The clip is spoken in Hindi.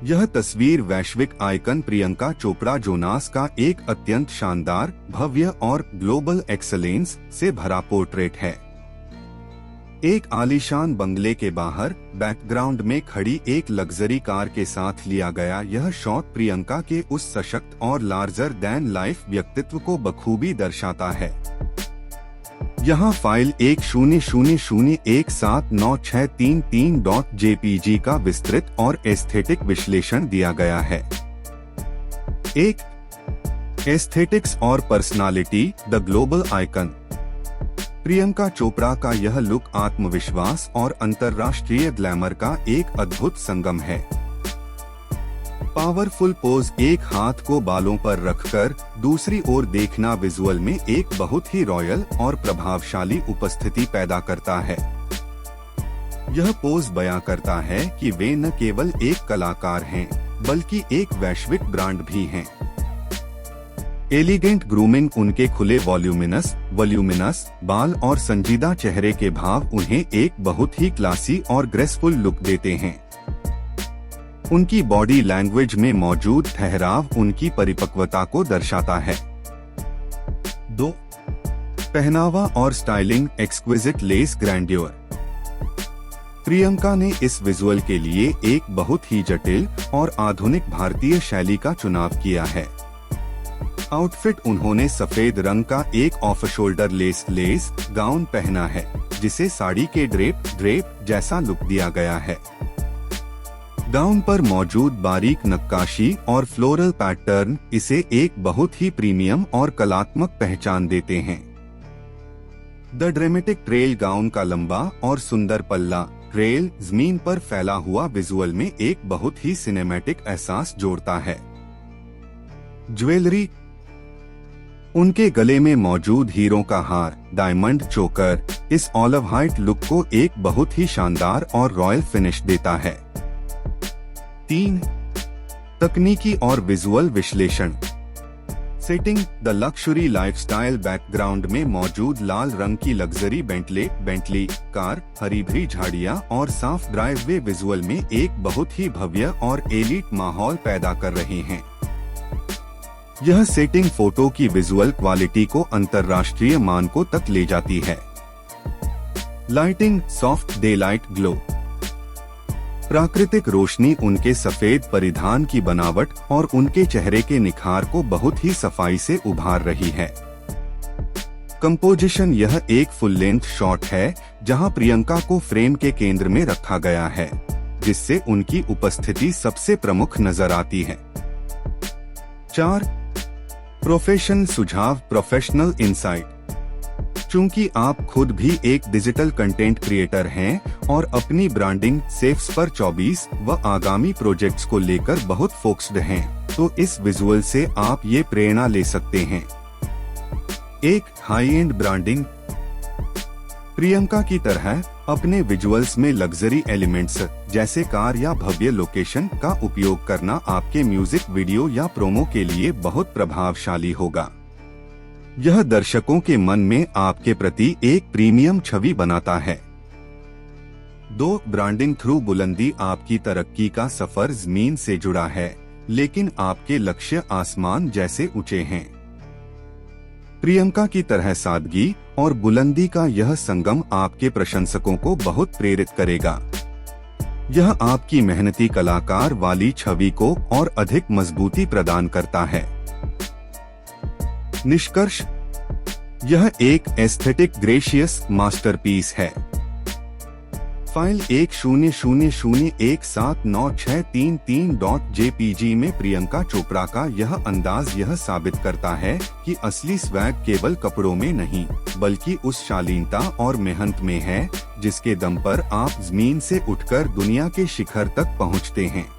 यह तस्वीर वैश्विक आइकन प्रियंका चोपड़ा जोनास का एक अत्यंत शानदार, भव्य और ग्लोबल एक्सलेंस से भरा पोर्ट्रेट है। एक आलीशान बंगले के बाहर बैकग्राउंड में खड़ी एक लग्जरी कार के साथ लिया गया यह शॉट प्रियंका के उस सशक्त और लार्जर दैन लाइफ व्यक्तित्व को बखूबी दर्शाता है। यहाँ फाइल 100017963.jpg का विस्तृत और एस्थेटिक विश्लेषण दिया गया है। एक एस्थेटिक्स और personality the global icon. Priyanka Chopra का यह लुक आत्मविश्वास और अंतर्राष्ट्रीय ग्लैमर का एक अद्भुत संगम है। पावरफुल पोज, एक हाथ को बालों पर रखकर दूसरी ओर देखना विजुअल में एक बहुत ही रॉयल और प्रभावशाली उपस्थिति पैदा करता है। यह पोज बयां करता है कि वे न केवल एक कलाकार हैं, बल्कि एक वैश्विक ब्रांड भी हैं। एलिगेंट ग्रूमिंग, उनके खुले वॉल्यूमिनस बाल और संजीदा चेहरे के भाव उन्हें एक बहुत ही क्लासी और ग्रेसफुल लुक देते हैं। उनकी बॉडी लैंग्वेज में मौजूद ठहराव उनकी परिपक्वता को दर्शाता है। 2. पहनावा और styling, exquisite less grandeur. Priyanka ने इस विजुअल के लिए एक बहुत ही जटिल और आधुनिक भारतीय शैली का चुनाव किया है। आउटफिट, उन्होंने सफेद रंग का एक ऑफ शोल्डर लेस गाउन पहना है, जिसे साड़ी के ड्रेप जैसा लुक दिया गया है। गाउन पर मौजूद बारीक नक्काशी और फ्लोरल पैटर्न इसे एक बहुत ही प्रीमियम और कलात्मक पहचान देते हैं। द ड्रामेटिक ट्रेल, गाउन का लंबा और सुंदर पल्ला ट्रेल जमीन पर फैला हुआ विजुअल में एक बहुत ही सिनेमैटिक एहसास जोड़ता है। ज्वेलरी, उनके गले में मौजूद हीरो का हार, डायमंड चोकर इस ऑलिव व्हाइट लुक को एक बहुत ही शानदार और रॉयल फिनिश देता है। 3. तकनीकी और विजुअल विश्लेषण। सेटिंग, द लक्सुरी लाइफस्टाइल, बैकग्राउंड में मौजूद लाल रंग की लग्जरी बेंटली कार, हरी भरी झाड़ियां और साफ ड्राइववे विजुअल में एक बहुत ही भव्य और एलीट माहौल पैदा कर रहे हैं। यह सेटिंग फोटो की विजुअल क्वालिटी को अंतर्राष्ट्रीय मानकों तक ले जाती है। Lighting, soft day light glow, प्राकृतिक रोशनी उनके सफेद परिधान की बनावट और उनके चेहरे के निखार को बहुत ही सफाई से उभार रही है। कंपोजिशन, यह एक फुल लेंथ शॉट है जहां प्रियंका को फ्रेम के केंद्र में रखा गया है, जिससे उनकी उपस्थिति सबसे प्रमुख नजर आती है। 4. प्रोफेशनल सुझाव, प्रोफेशनल इंसाइट। चूंकि आप खुद भी एक डिजिटल कंटेंट क्रिएटर हैं और अपनी ब्रांडिंग सेफ्स पर 24 व आगामी प्रोजेक्ट्स को लेकर बहुत फोकस्ड हैं, तो इस विजुअल से आप ये प्रेरणा ले सकते हैं। 1. High and branding. प्रियंका की तरह अपने विजुअल्स में लग्जरी एलिमेंट्स जैसे कार या भव्य लोकेशन का उपयोग करना आपके म्यूजिक वीडियो या प्रोमो के लिए बहुत प्रभावशाली होगा। यह दर्शकों के मन में आपके प्रति एक प्रीमियम छवि बनाता है। 2. ब्रांडिंग थ्रू बुलंदी, आपकी तरक्की का सफर जमीन से जुड़ा है, लेकिन आपके लक्ष्य आसमान जैसे ऊंचे हैं। प्रियंका की तरह सादगी और बुलंदी का यह संगम आपके प्रशंसकों को बहुत प्रेरित करेगा। यह आपकी मेहनती कलाकार वाली छवि को और अधिक मजबूती प्रदान करता है। निष्कर्ष, यह एक एस्थेटिक ग्रेशियस मास्टरपीस है। फाइल 100017963.jpg में प्रियंका चोपड़ा का यह अंदाज यह साबित करता है कि असली स्वैग केवल कपड़ों में नहीं, बल्कि उस शालीनता और मेहनत में है जिसके दम पर आप जमीन से उठकर दुनिया के शिखर तक पहुंचते हैं।